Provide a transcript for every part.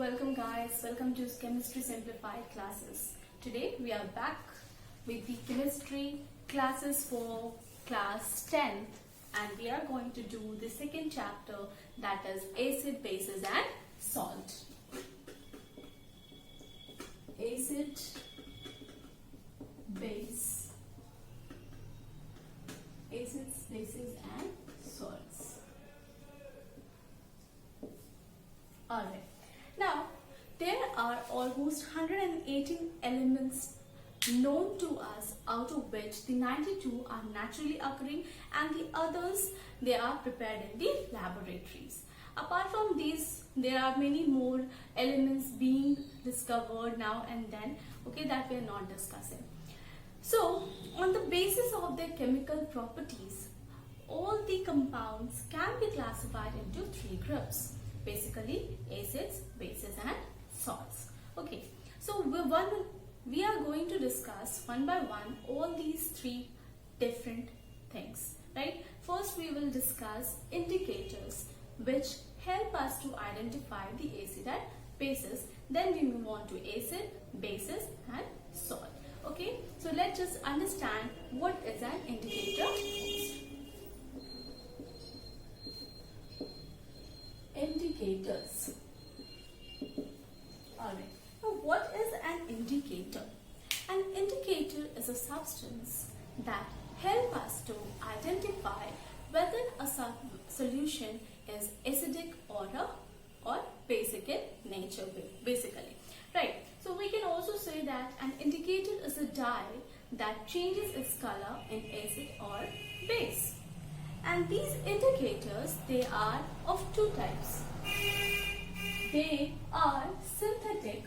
welcome guys, welcome to Chemistry Simplified classes. Today we are back with the chemistry classes for class 10th and we are going to do the second chapter, that is acid, bases and salt. Acid, base, acids, bases and salts. Alright. Now, there are almost 118 elements known to us, out of which the 92 are naturally occurring and the others, they are prepared in the laboratories. Apart from these, there are many more elements being discovered now and then, okay, that we are not discussing. So, on the basis of their chemical properties, all the compounds can be classified into three groups. Basically, acids, bases and salts. Okay, so we are going to discuss one by one all these three different things, right? First, we will discuss indicators which help us to identify the acid and bases. Then we move on to acid, bases and salt. Okay, so let's just understand what is an indicator. Indicators. Alright, now what is an indicator? An indicator is a substance that helps us to identify whether a solution is acidic or basic in nature, basically. Right, so we can also say that an indicator is a dye that changes its color in acid or base. And these indicators, they are of two types. They are synthetic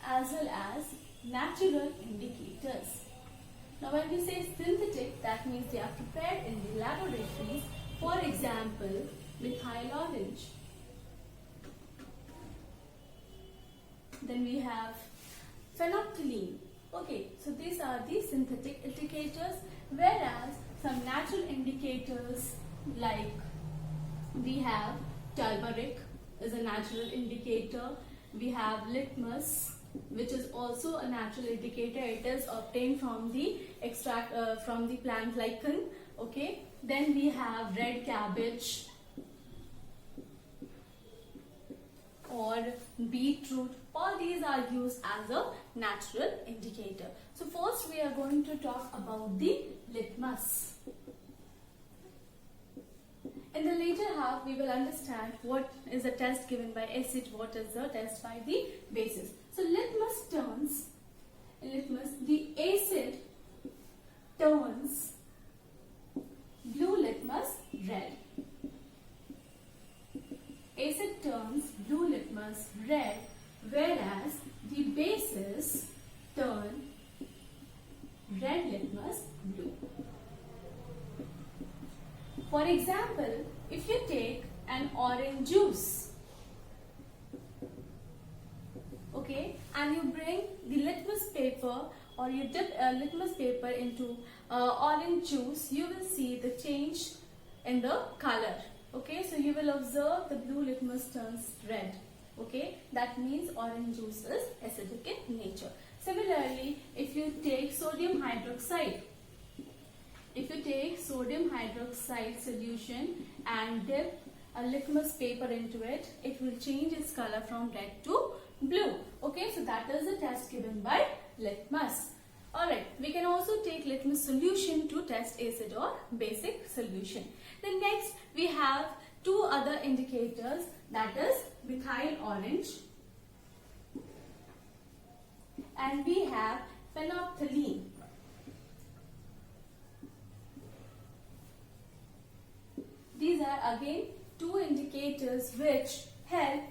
as well as natural indicators. Now when we say synthetic, that means they are prepared in the laboratories. For example, methyl orange. Then we have phenolphthalein. Okay, so these are the synthetic indicators, whereas some natural indicators like we have turmeric is a natural indicator. We have litmus, which is also a natural indicator. It is obtained from the extract from the plant lichen. Okay, then we have red cabbage or beetroot. All these are used as a natural indicator. So first we are going to talk about the litmus. In the later half we will understand what is the test given by acid, what is the test by the bases. So litmus turns, the acid turns blue litmus red. Acid turns blue litmus red, whereas the bases turn red litmus blue. For example, if you take an orange juice, okay, and you bring the litmus paper or you dip litmus paper into orange juice, you will see the change in the color. Okay, so you will observe the blue litmus turns red. Okay, that means orange juice is acidic in nature. Similarly, if you take sodium hydroxide, solution and dip a litmus paper into it, it will change its color from red to blue. Okay, so that is the test given by litmus. Alright, we can also take litmus solution to test acid or basic solution. Then next we have two other indicators, that is methyl orange and we have phenolphthalein. These are again two indicators which help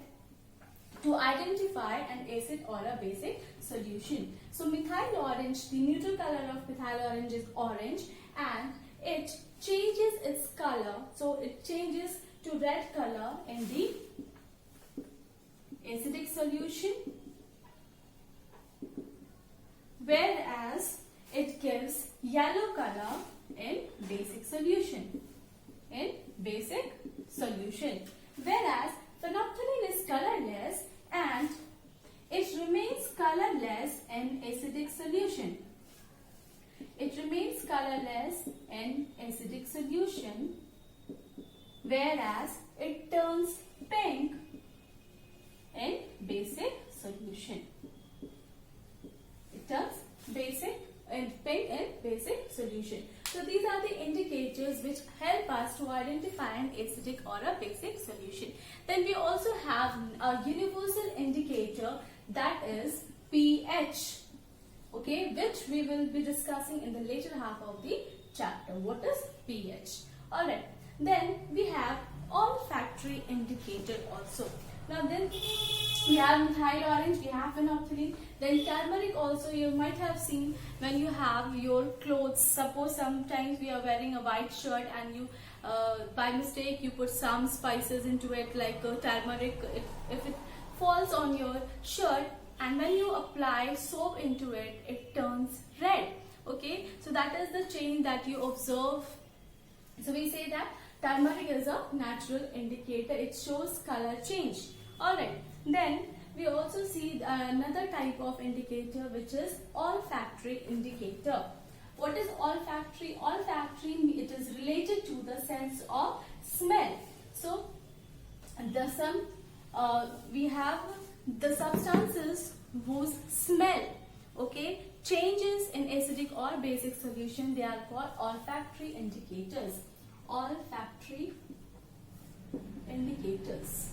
to identify an acid or a basic solution. So methyl orange, the neutral color of methyl orange is orange and it changes its color. So it changes to red color in the acidic solution, whereas it gives yellow color in basic solution. Whereas Phenolphthalein is colorless and it remains colorless in acidic solution. It remains colorless in acidic solution, whereas it turns pink in basic solution. It turns pink in basic solution. So these are the indicators which help us to identify an acidic or a basic solution. Then we also have a universal indicator, that is pH. Okay, which we will be discussing in the later half of the chapter. What is pH? Alright, then we have olfactory indicator also. Now then we have methyl orange, we have phenolphthalein, then turmeric also. You might have seen when you have your clothes, suppose sometimes we are wearing a white shirt and you by mistake you put some spices into it like turmeric. If it falls on your shirt and when you apply soap into it, it turns red. Okay, so that is the change that you observe. So we say that turmeric is a natural indicator. It shows color change. Alright, then we also see another type of indicator, which is olfactory indicator. What is olfactory? Olfactory, it is related to the sense of smell. So we have the substances whose smell, okay, changes in acidic or basic solution. They are called olfactory indicators. Olfactory indicators.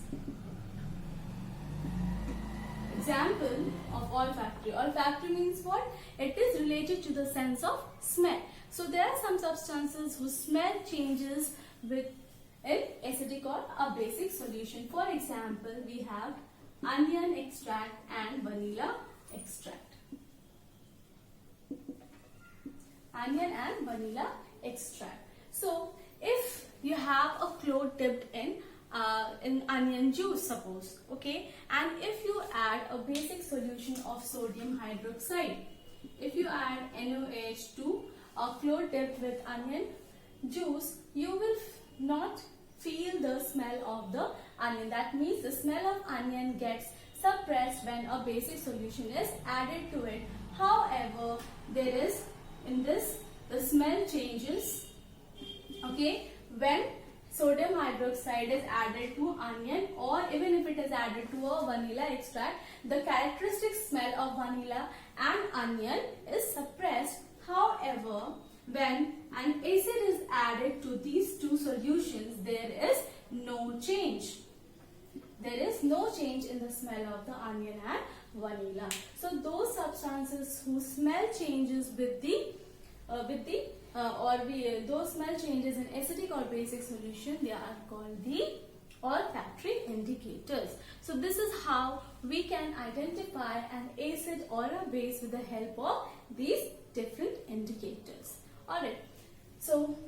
Example of olfactory. Olfactory means what? It is related to the sense of smell. So there are some substances whose smell changes with an acidic or a basic solution. For example, we have onion extract and vanilla extract. Onion and vanilla extract. So if you have a clove dipped in onion juice, suppose, okay, and if you add a basic solution of sodium hydroxide, if you add NaOH to a clove dipped with onion juice, you will not feel the smell of the onion. That means the smell of onion gets suppressed when a basic solution is added to it. However, there is in this the smell changes, okay, when sodium hydroxide is added to onion, or even if it is added to a vanilla extract, the characteristic smell of vanilla and onion is suppressed. However, when an acid is added to these two solutions, there is no change. There is no change in the smell of the onion and vanilla. So those substances whose smell changes those smell changes in acidic or basic solution, they are called the olfactory indicators. So this is how we can identify an acid or a base with the help of these different indicators. Alright, so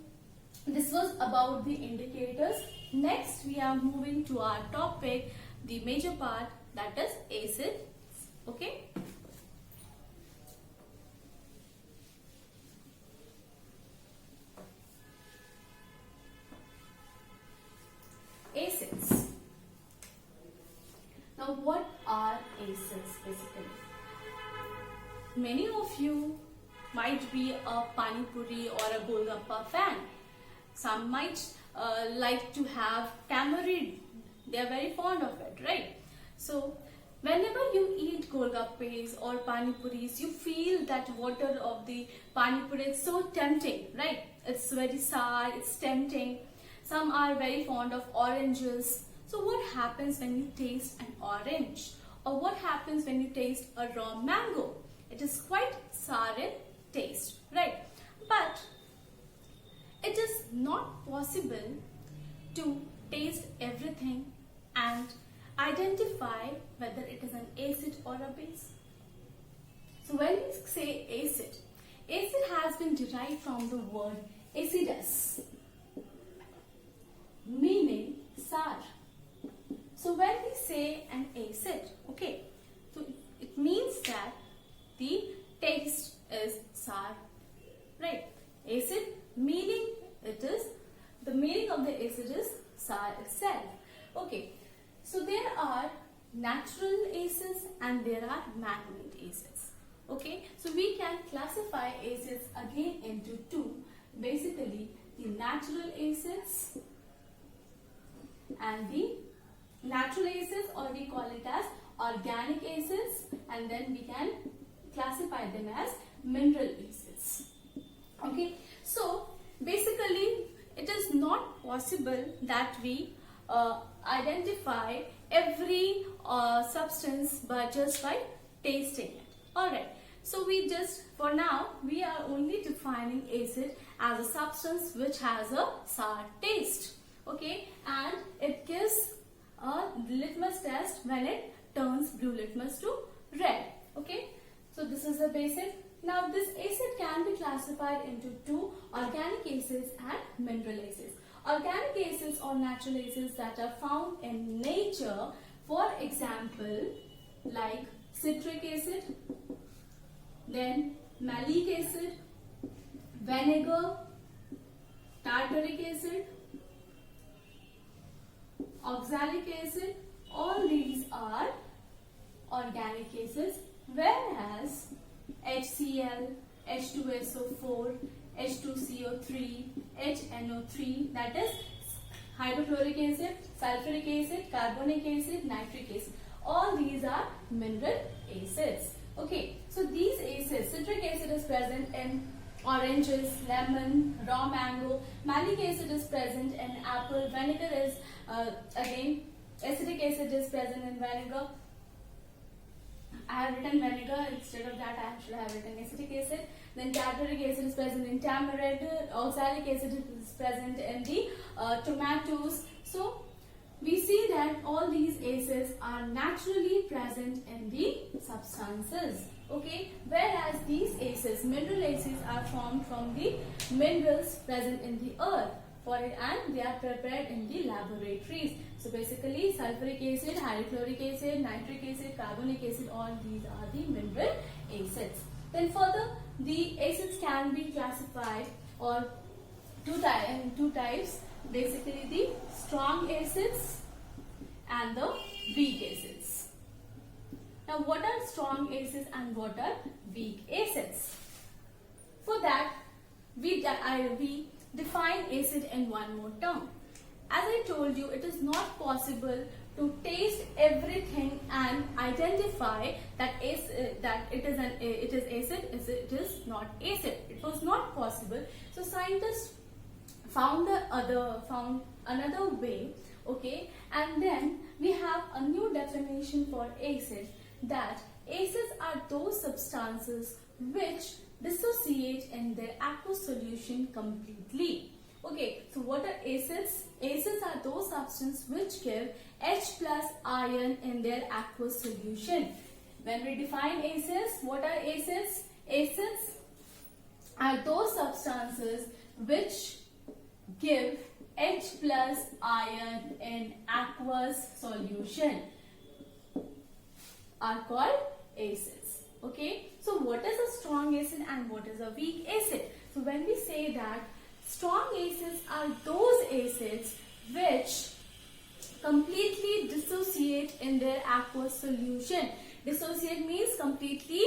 this was about the indicators. Next we are moving to our topic, the major part, that is acids. Okay. Acids. Now what are acids basically? Many of you might be a Pani Puri or a Golgappa fan. Some might like to have tamarind. They are very fond of it, right? So whenever you eat Golgappes or Pani Puris, you feel that water of the Pani Puri is so tempting, right? It's very sour, it's tempting. Some are very fond of oranges. So what happens when you taste an orange? Or what happens when you taste a raw mango? It is quite sour in taste, right? But it is not possible to taste everything and identify whether it is an acid or a base. So when we say acid, acid has been derived from the word acidus, meaning sour. So when we say an acid, okay, so it means that the taste is sour, right? Acid meaning the meaning of the acid is sour itself. Okay, So there are natural acids and there are man-made acids. Okay, so we can classify acids again into two. Basically, the natural acids and the natural acids, or we call it as organic acids, and then we can classify them as mineral acids. Okay, so basically it is not possible that we identify every substance just by tasting it. Alright, so for now we are only defining acid as a substance which has a sour taste. Okay, and it gives a litmus test when it turns blue litmus to red. Okay, so this is the basic. Now this acid can be classified into two: organic acids and mineral acids. Organic acids or natural acids that are found in nature, for example, like citric acid, then malic acid, vinegar, tartaric acid, oxalic acid, all these are organic acids, whereas HCl, H2SO4, H2CO3, HNO3, that is hydrochloric acid, sulfuric acid, carbonic acid, nitric acid, all these are mineral acids. Okay, so these acids, citric acid is present in oranges, lemon, raw mango, malic acid is present in apple, vinegar is again acidic acid is present in vinegar. I have written vinegar, instead of that I should have written acidic acid. Then tartaric acid is present in tamarind, oxalic acid is present in the tomatoes. So we see that all these acids are naturally present in the substances. Okay, whereas these acids, mineral acids, are formed from the minerals present in the earth and they are prepared in the laboratories. So basically sulfuric acid, hydrochloric acid, nitric acid, carbonic acid, all these are the mineral acids. Then further, the acids can be classified or two types, basically the strong acids and the weak acids. Now what are strong acids and what are weak acids? For that we define acid in one more term. As I told you, it is not possible to taste everything and identify that it is acid, it is not acid. It was not possible. So scientists found another way. Okay, and then we have a new definition for acid, that acids are those substances which dissociate in their aqueous solution completely. Okay, so what are acids? Acids are those substances which give H plus ion in their aqueous solution. When we define acids, what are acids? Acids are those substances which give H plus ion in aqueous solution are called acids. Okay, so what is a strong acid and what is a weak acid? So when we say that strong acids are those acids which completely dissociate in their aqueous solution. Dissociate means completely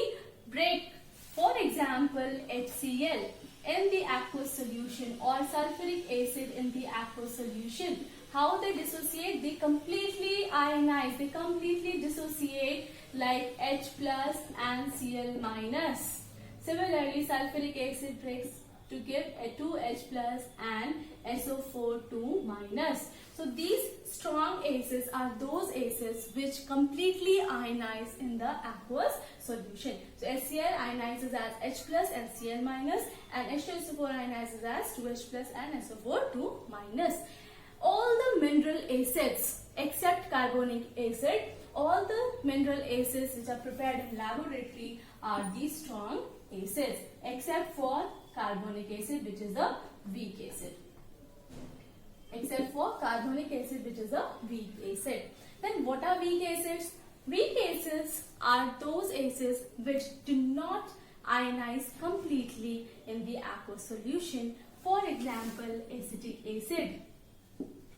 break. For example, HCl in the aqueous solution or sulfuric acid in the aqueous solution. How they dissociate? They completely ionize, they completely dissociate like H plus and Cl minus. Similarly, sulfuric acid breaks to give a 2H plus and SO4 2 minus. So these strong acids are those acids which completely ionize in the aqueous solution. So HCl ionizes as H plus and Cl minus, and H2SO4 ionizes as 2H plus and SO4 2 minus. All the mineral acids except carbonic acid, all the mineral acids which are prepared in laboratory are the strong acids, except for carbonic acid, which is a weak acid. Except for carbonic acid, which is a weak acid. Then what are weak acids? Weak acids are those acids which do not ionize completely in the aqueous solution. For example, acetic acid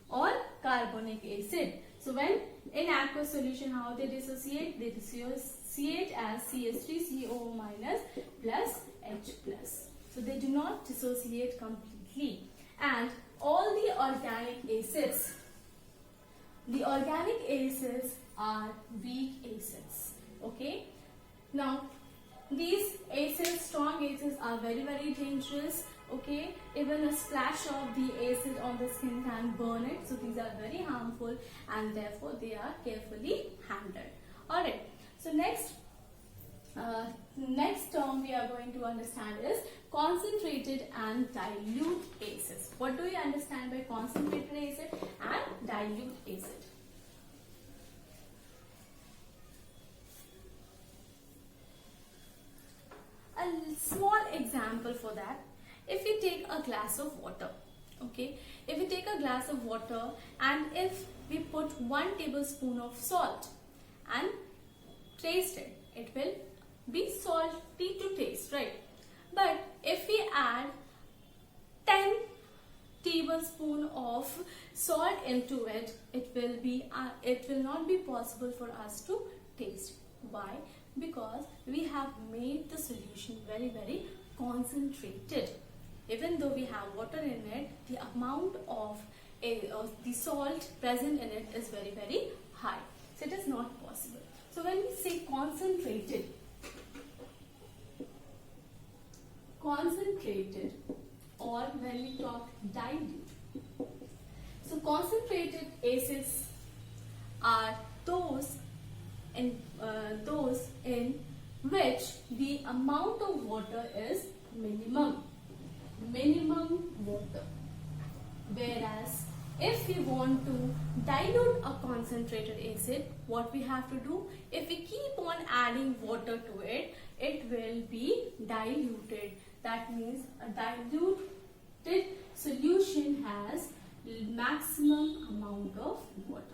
or carbonic acid. So when in aqueous solution, how they dissociate? They dissociate as CH3COO minus plus H plus. So they do not dissociate completely. And all the organic acids are weak acids. Okay. Now these acids, strong acids, are very dangerous. Okay, even a splash of the acid on the skin can burn it. So these are very harmful and therefore they are carefully handled. Alright, so next term we are going to understand is concentrated and dilute acids. What do you understand by concentrated acid and dilute acid? A small example for that. If we take a glass of water, okay, if we take a glass of water and if we put 1 tablespoon of salt and taste it, it will be salty to taste, right? But if we add 10 tablespoon of salt into it, it will not be possible for us to taste. Why? Because we have made the solution very concentrated. Even though we have water in it, the amount of the salt present in it is very high. So it is not possible. So when we say concentrated or when we talk dilute. So concentrated acids are those in which the amount of water is minimum water. Whereas if we want to dilute a concentrated acid, what we have to do, if we keep on adding water to it, it will be diluted. That means a diluted solution has maximum amount of water.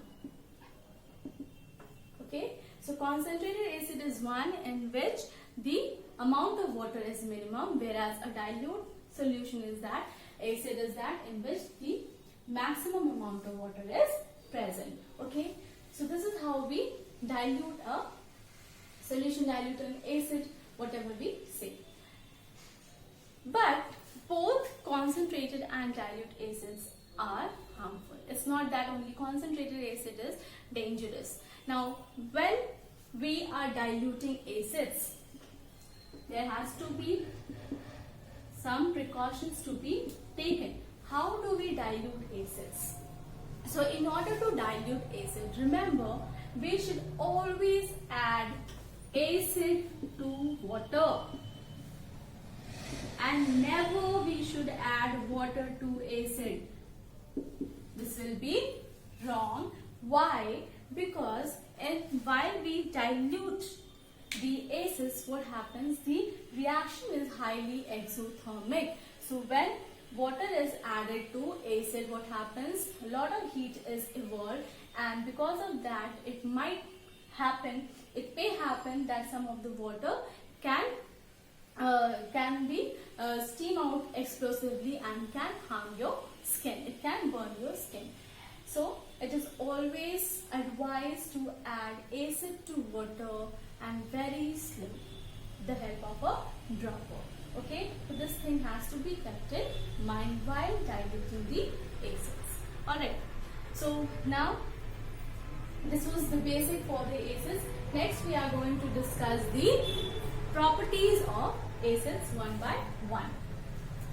Okay, so concentrated acid is one in which the amount of water is minimum, whereas a dilute solution is that acid is that in which the maximum amount of water is present. Okay, so this is how we dilute a solution, dilute an acid, whatever we say. But both concentrated and dilute acids are harmful. It's not that only concentrated acid is dangerous. Now when we are diluting acids, there has to be some precautions to be taken. How do we dilute acids? So in order to dilute acid, remember we should always add acid to water and never we should add water to acid. This will be wrong. Why? Because while we dilute the acids, what happens? The reaction is highly exothermic. So when water is added to acid, what happens? A lot of heat is evolved, and because of that, it may happen that some of the water can be steam out explosively and can harm your skin. It can burn your skin. So it is always advised to add acid to water and very slowly, the help of a dropper. Okay, so this thing has to be kept in mind while diluting the acids. Alright, so now this was the basic for the acids. Next we are going to discuss the properties of acids one by one.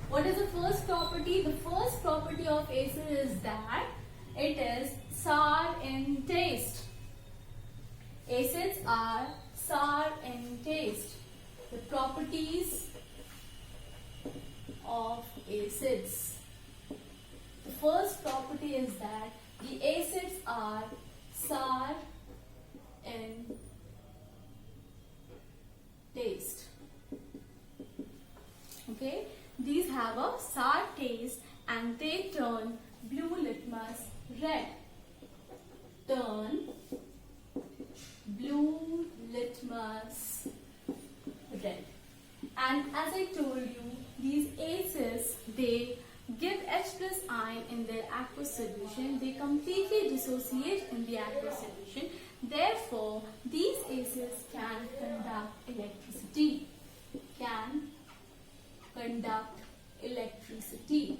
What is the first property? The first property of acid is that it is sour in taste. Acids are sour in taste. The properties of acids. The first property is that the acids are sour in taste. Okay, these have a sour taste and they turn blue litmus red. Turn blue litmus red. And as I told you, these acids, they give H plus ion in their aqueous solution, they completely dissociate in the aqueous solution. Therefore, these acids can conduct electricity. Can conduct electricity.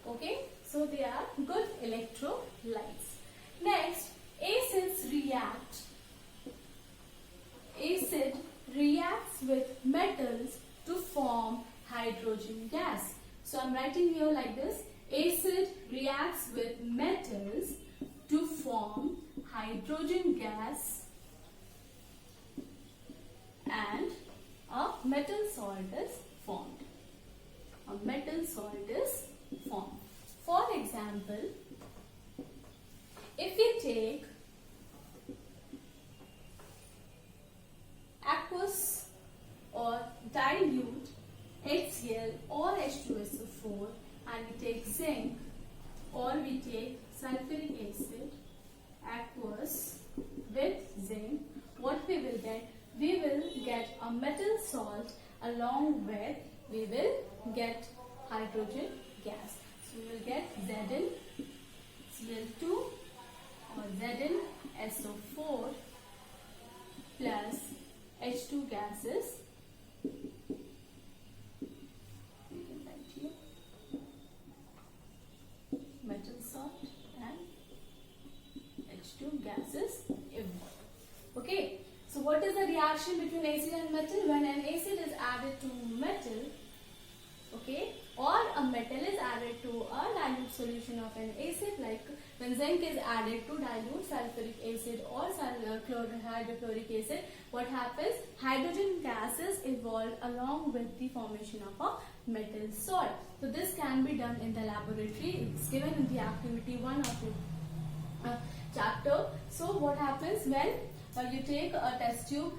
Okay, so they are good electrolytes. Next, acids react. Acid reacts with metals to form hydrogen gas. So I'm writing here like this. Acid reacts with metals to form hydrogen gas and a metal salt is formed. A metal salt is formed. For example, if we take aqueous or dilute HCl or H2SO4 and we take zinc or we take sulfuric acid, aqueous with zinc, what we will get? We will get a metal salt along with we will get hydrogen gas. So we will get ZnCl2 or ZnSO4 plus H2 gases. We can write here metal salt and H2 gases evolve. Okay, so what is the reaction between acid and metal? When an acid is added to metal, okay, or a metal is added to a dilute solution of an acid, like when zinc is added to dilute sulfuric acid or hydrochloric acid, what happens? Hydrogen gases evolve along with the formation of a metal salt. So this can be done in the laboratory. It's given in the activity 1 of the chapter. So what happens when you take a test tube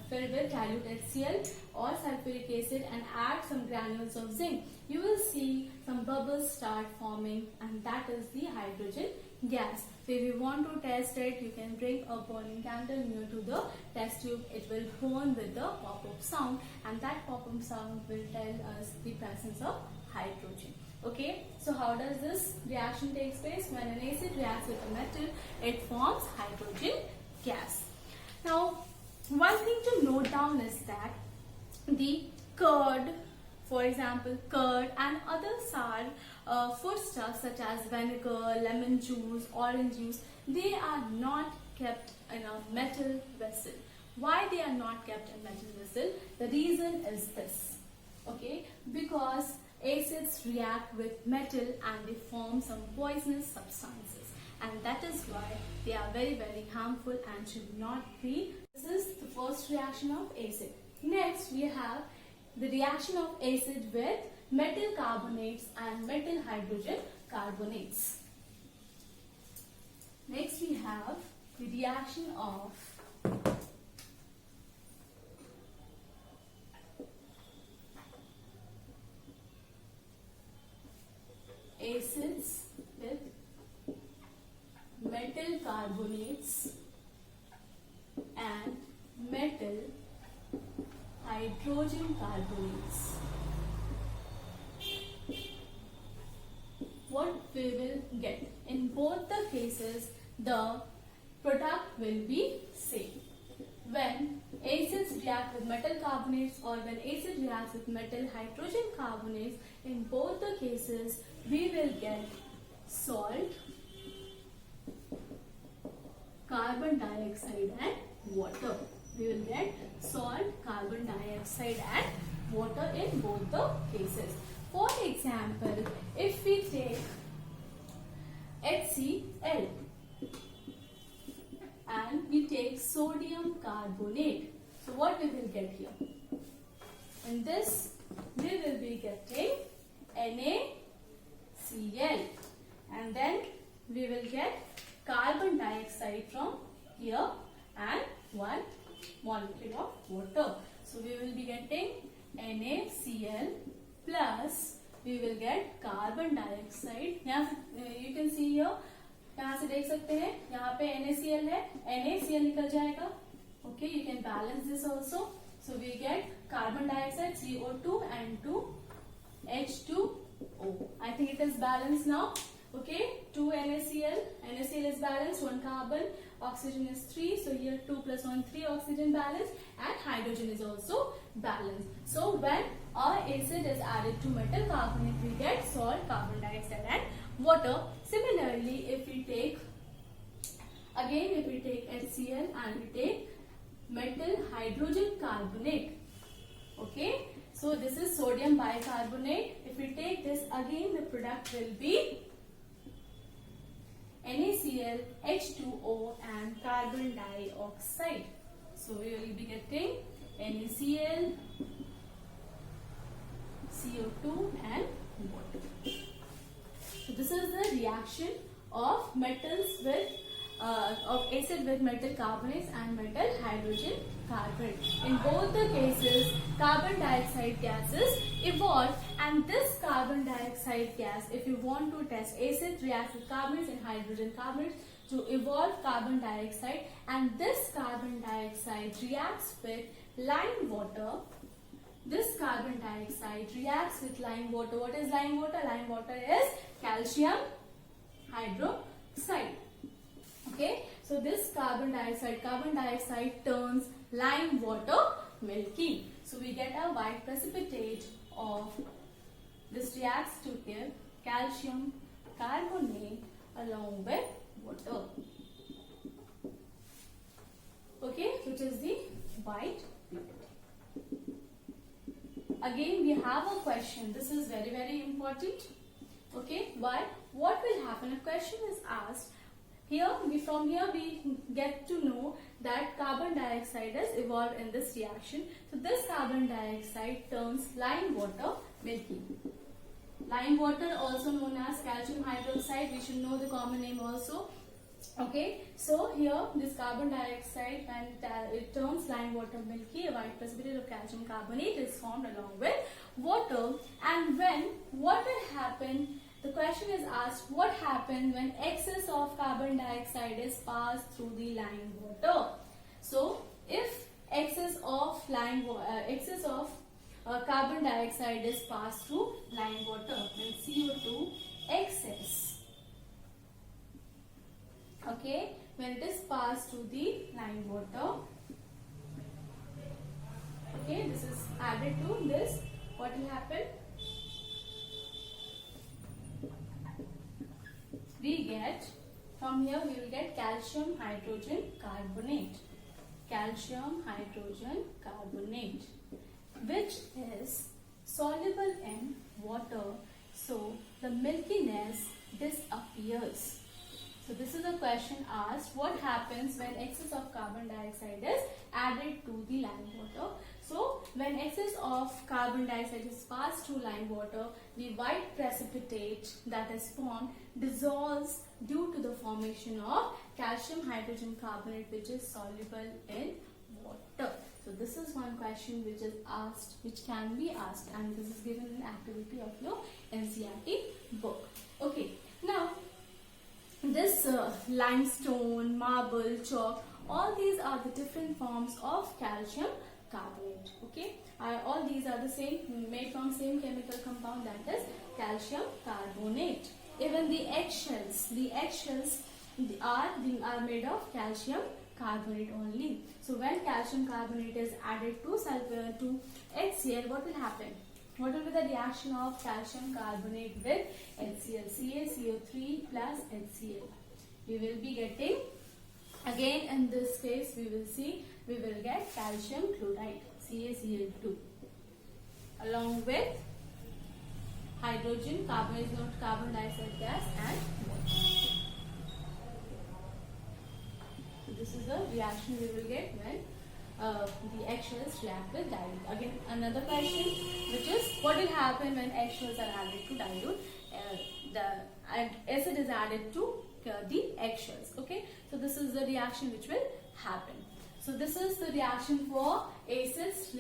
filled with dilute HCl or sulfuric acid and add some granules of zinc, you will see some bubbles start forming, and that is the hydrogen gas. So if you want to test it, you can bring a burning candle near to the test tube. It will burn with the pop-up sound, and that pop-up sound will tell us the presence of hydrogen. Okay, so how does this reaction take place? When an acid reacts with a metal, it forms hydrogen gas. Now, one thing to note down is that the curd, for example, curd and other sour foodstuffs such as vinegar, lemon juice, orange juice, they are not kept in a metal vessel. Why they are not kept in metal vessel? The reason is this, okay, because acids react with metal and they form some poisonous substances, and that is why they are very, very harmful and should not be. This is the first reaction of acid. Next, we have the reaction of acid with metal carbonates and metal hydrogen carbonates. Next, we have the reaction of acids with metal carbonates and metal hydrogen carbonates. What we will get? In both the cases, the product will be same. When acids react with metal carbonates or when acid reacts with metal hydrogen carbonates, in both the cases, we will get salt, carbon dioxide and water. We will get salt, carbon dioxide and water in both the cases. For example, if we take HCl and we take sodium carbonate, so what we will get here? In this, we will be getting NaCl, and then we will get carbon dioxide from here and 1 molecule of water. So we will be getting NaCl plus we will get carbon dioxide. यहाँ you can see here, यहाँ से देख सकते हैं यहाँ पे NaCl है, NaCl निकल जाएगा. Okay, you can balance this also. So we get carbon dioxide CO2 and 2 H2O. I think it is balanced now. Okay, 2 NaCl. NaCl is balanced, 1 carbon, oxygen is 3. So here 2 plus 1, 3 oxygen balance, and hydrogen is also balanced. So when our acid is added to metal carbonate, we get salt, carbon dioxide and water. Similarly, if we take HCl and we take metal hydrogen carbonate, okay, so this is sodium bicarbonate. If we take this again, the product will be NaCl, H2O and carbon dioxide. So we will be getting NaCl, CO2 and water. So this is the reaction of metals with of acid with metal carbonates and metal hydrogen carbonate. In both the cases, carbon dioxide gases evolve, and this carbon dioxide gas, if you want to test, acid reacts with carbonates and hydrogen carbonates to evolve carbon dioxide, and this carbon dioxide reacts with lime water. This carbon dioxide reacts with lime water. What is lime water? Lime water is calcium hydroxide. Okay, so this carbon dioxide turns lime water milky. So we get a white precipitate of this, reacts to give calcium carbonate along with water. Okay, which is the white PPT. Again, we have a question. This is very, very important. Okay, why? What will happen? A question is asked. From here we get to know that carbon dioxide has evolved in this reaction. So this carbon dioxide turns lime water milky. Lime water, also known as calcium hydroxide, we should know the common name also. Okay, so here this carbon dioxide, when it turns lime water milky, a white precipitate of calcium carbonate is formed along with water. And what will happen? The question is asked, what happens when excess of carbon dioxide is passed through the lime water? So, if excess of carbon dioxide is passed through lime water, then CO2 excess. Okay, when it is passed through the lime water, okay, this is added to this, what will happen? We get, from here we will get calcium hydrogen carbonate. Calcium hydrogen carbonate, which is soluble in water. So the milkiness disappears. So this is a question asked, what happens when excess of carbon dioxide is added to the lime water? So when excess of carbon dioxide is passed through lime water, the white precipitate that is formed dissolves due to the formation of calcium hydrogen carbonate, which is soluble in water. So this is one question which is asked, which can be asked, and this is given in activity of your NCERT book. Okay, now this limestone, marble, chalk, all these are the different forms of calcium carbonate. Okay, all these are the same, made from same chemical compound, that is calcium carbonate. Even the eggshells are made of calcium carbonate only. So when calcium carbonate is added to HCl, what will happen? What will be the reaction of calcium carbonate with HCl? CaCO3 plus HCl. We will be getting, again in this case we will get calcium chloride, CaCl2, along with hydrogen, carbon is not carbon dioxide gas, and water. So this is the reaction we will get when the eggshells react with dilute. Again, another question, which is what will happen when eggshells are added to dilute? The acid is added to the eggshells. Okay, so this is the reaction which will happen. So this is the reaction for acids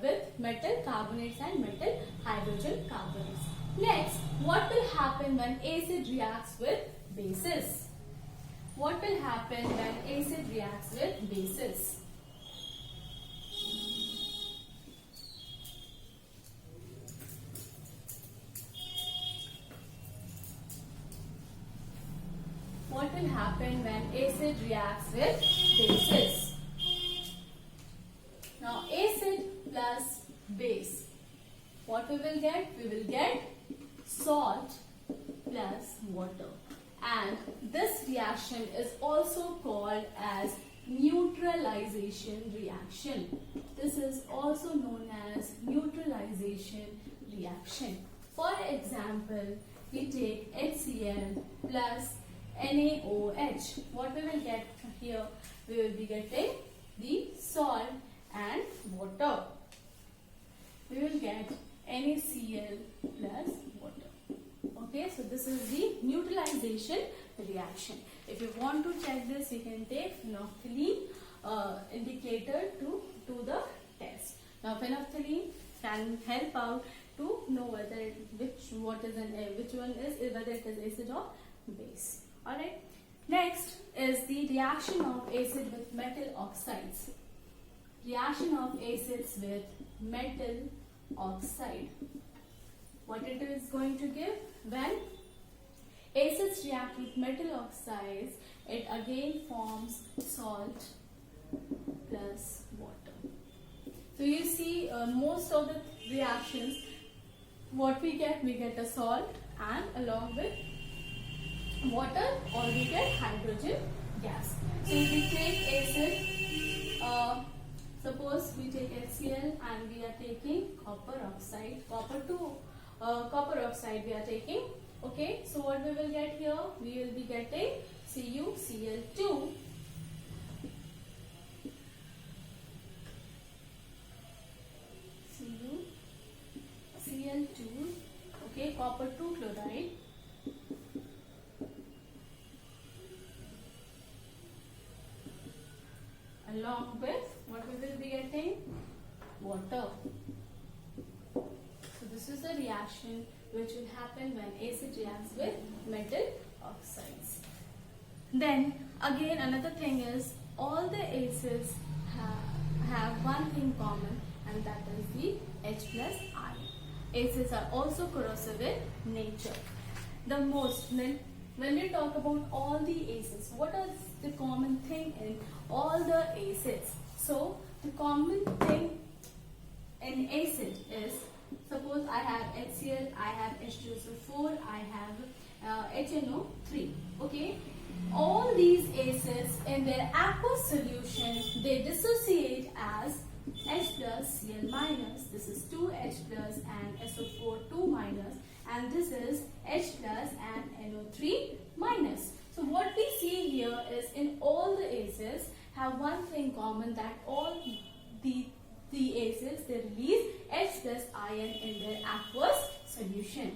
with metal carbonates and metal hydrogen carbonates. Next, what will happen when acid reacts with bases? What will happen when acid reacts with bases? what will happen when acid reacts with bases. Now acid plus base. What we will get? We will get salt plus water. And this reaction is also called as neutralization reaction. This is also known as neutralization reaction. For example, we take HCl plus NaOH. What we will get here? We will be getting the salt and water. We will get NaCl plus water. Okay, so this is the neutralization reaction. If you want to check this, you can take phenolphthalein indicator to do the test. Now phenolphthalein can help out to know whether which one is whether it is acid or base. Alright. Next is the reaction of acid with metal oxides. Reaction of acids with metal oxide. What it is going to give? When acids react with metal oxides, it again forms salt plus water. So you see most of the reactions, what we get a salt and along with water, or we get hydrogen gas. So if we take acid, suppose we take HCl and we are taking copper oxide we are taking. Okay, so what we will get here? We will be getting CuCl2. CuCl2. Okay, copper 2 chloride. Along with what we will be getting? Water. So this is the reaction which will happen when acid reacts with metal oxides. Then again another thing is, all the acids have one thing common, and that is the H plus ion. Acids are also corrosive in nature. When we talk about all the acids, what is the common thing in all the acids? So the common thing in acid is, suppose I have HCl, I have H2SO4, I have HNO3. Okay, all these acids in their aqueous solution, they dissociate as H plus Cl minus. This is 2H plus and SO4 2 minus, and this is H plus and NO3 minus. So what we see here is, in all the acids have one thing common, that all the acids, they release H plus ion in their aqueous solution.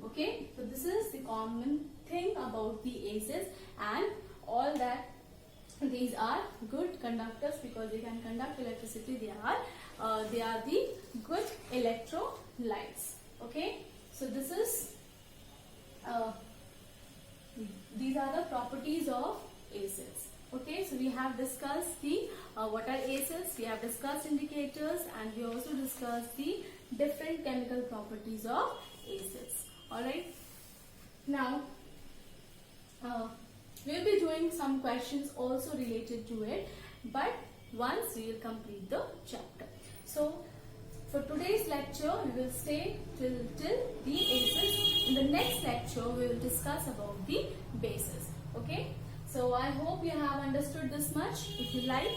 Okay, so this is the common thing about the acids, and all that these are good conductors because they can conduct electricity. They are the good electrolytes. Okay, so this is these are the properties of acids. Okay, so we have discussed the what are acids, we have discussed indicators, and we also discussed the different chemical properties of acids. Alright, now we will be doing some questions also related to it, but once we will complete the chapter. So for today's lecture, we will stay till the acids. In the next lecture, we will discuss about the bases. Okay, so I hope you have understood this much. If you like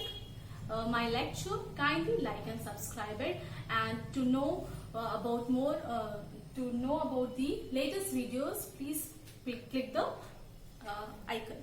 my lecture, kindly like and subscribe it, and to know about the latest videos, please click the icon.